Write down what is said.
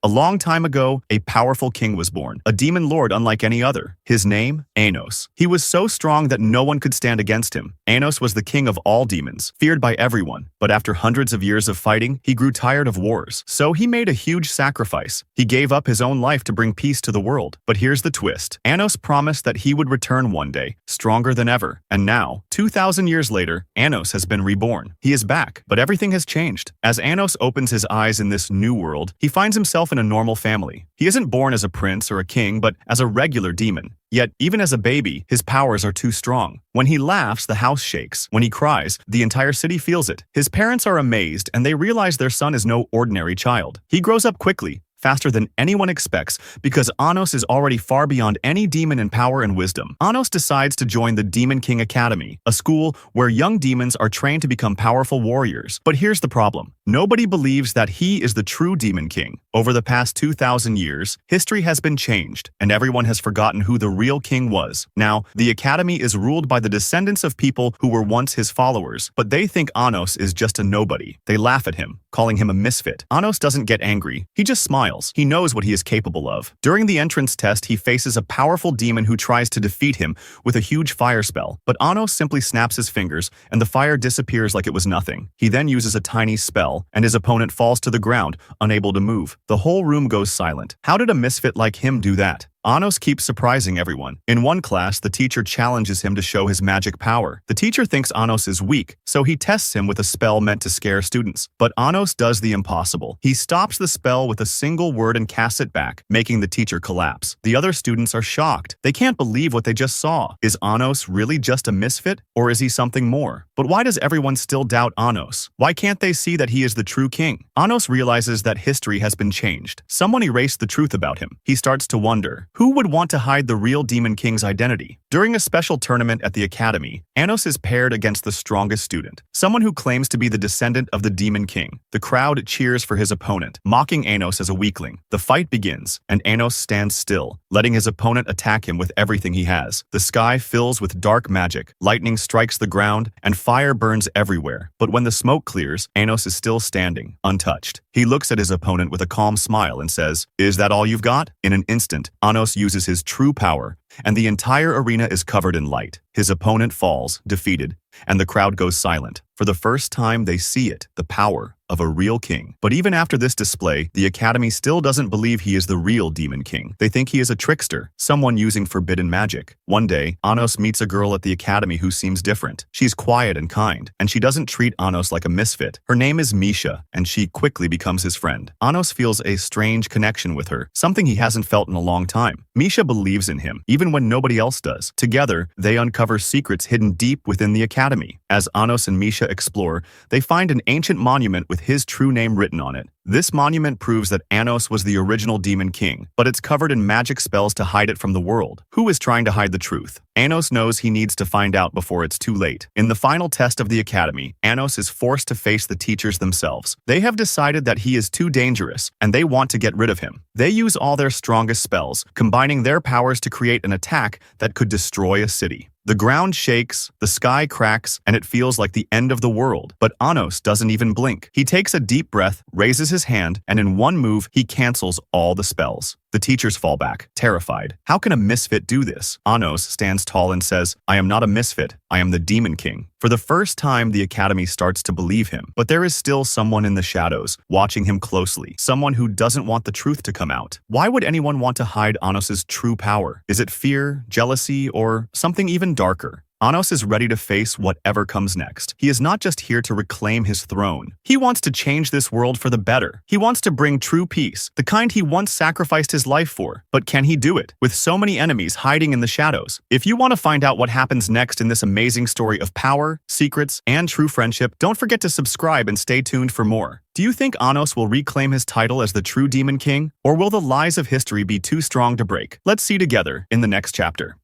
A long time ago, a powerful king was born, a demon lord unlike any other. His name, Anos. He was so strong that no one could stand against him. Anos was the king of all demons, feared by everyone. But after hundreds of years of fighting, he grew tired of wars. So he made a huge sacrifice. He gave up his own life to bring peace to the world. But here's the twist. Anos promised that he would return one day, stronger than ever. And now, 2,000 years later, Anos has been reborn. He is back, but everything has changed. As Anos opens his eyes in this new world, he finds himself in a normal family. He isn't born as a prince or a king, but as a regular demon. Yet, even as a baby, his powers are too strong. When he laughs, the house shakes. When he cries, the entire city feels it. His parents are amazed, and they realize their son is no ordinary child. He grows up quickly, faster than anyone expects, because Anos is already far beyond any demon in power and wisdom. Anos decides to join the Demon King Academy, a school where young demons are trained to become powerful warriors. But here's the problem. Nobody believes that he is the true Demon King. Over the past 2,000 years, history has been changed, and everyone has forgotten who the real king was. Now, the academy is ruled by the descendants of people who were once his followers, but they think Anos is just a nobody. They laugh at him, calling him a misfit. Anos doesn't get angry. He just smiles. He knows what he is capable of. During the entrance test, he faces a powerful demon who tries to defeat him with a huge fire spell. But Anos simply snaps his fingers, and the fire disappears like it was nothing. He then uses a tiny spell, and his opponent falls to the ground, unable to move. The whole room goes silent. How did a misfit like him do that? Anos keeps surprising everyone. In one class, the teacher challenges him to show his magic power. The teacher thinks Anos is weak, so he tests him with a spell meant to scare students. But Anos does the impossible. He stops the spell with a single word and casts it back, making the teacher collapse. The other students are shocked. They can't believe what they just saw. Is Anos really just a misfit, or is he something more? But why does everyone still doubt Anos? Why can't they see that he is the true king? Anos realizes that history has been changed. Someone erased the truth about him. He starts to wonder, who would want to hide the real Demon King's identity? During a special tournament at the academy, Anos is paired against the strongest student, someone who claims to be the descendant of the Demon King. The crowd cheers for his opponent, mocking Anos as a weakling. The fight begins, and Anos stands still, letting his opponent attack him with everything he has. The sky fills with dark magic, lightning strikes the ground, and fire burns everywhere. But when the smoke clears, Anos is still standing, untouched. He looks at his opponent with a calm smile and says, "Is that all you've got?" In an instant, Anos uses his true power, and the entire arena is covered in light. His opponent falls, defeated, and the crowd goes silent. For the first time, they see it, the power of a real king. But even after this display, the academy still doesn't believe he is the real Demon King. They think he is a trickster, someone using forbidden magic. One day, Anos meets a girl at the academy who seems different. She's quiet and kind, and she doesn't treat Anos like a misfit. Her name is Misha, and she quickly becomes his friend. Anos feels a strange connection with her, something he hasn't felt in a long time. Misha believes in him, even when nobody else does. Together, they uncover secrets hidden deep within the academy. As Anos and Misha explore, they find an ancient monument with his true name written on it. This monument proves that Anos was the original Demon King, but it's covered in magic spells to hide it from the world. Who is trying to hide the truth? Anos knows he needs to find out before it's too late. In the final test of the academy, Anos is forced to face the teachers themselves. They have decided that he is too dangerous, and they want to get rid of him. They use all their strongest spells, combining their powers to create an attack that could destroy a city. The ground shakes, the sky cracks, and it feels like the end of the world. But Anos doesn't even blink. He takes a deep breath, raises his hand, and in one move, he cancels all the spells. The teachers fall back, terrified. How can a misfit do this? Anos stands tall and says, "I am not a misfit. I am the Demon King." For the first time, the academy starts to believe him. But there is still someone in the shadows, watching him closely. Someone who doesn't want the truth to come out. Why would anyone want to hide Anos's true power? Is it fear, jealousy, or something even darker? Anos is ready to face whatever comes next. He is not just here to reclaim his throne. He wants to change this world for the better. He wants to bring true peace, the kind he once sacrificed his life for. But can he do it? With so many enemies hiding in the shadows. If you want to find out what happens next in this amazing story of power, secrets, and true friendship, don't forget to subscribe and stay tuned for more. Do you think Anos will reclaim his title as the true Demon King? Or will the lies of history be too strong to break? Let's see together in the next chapter.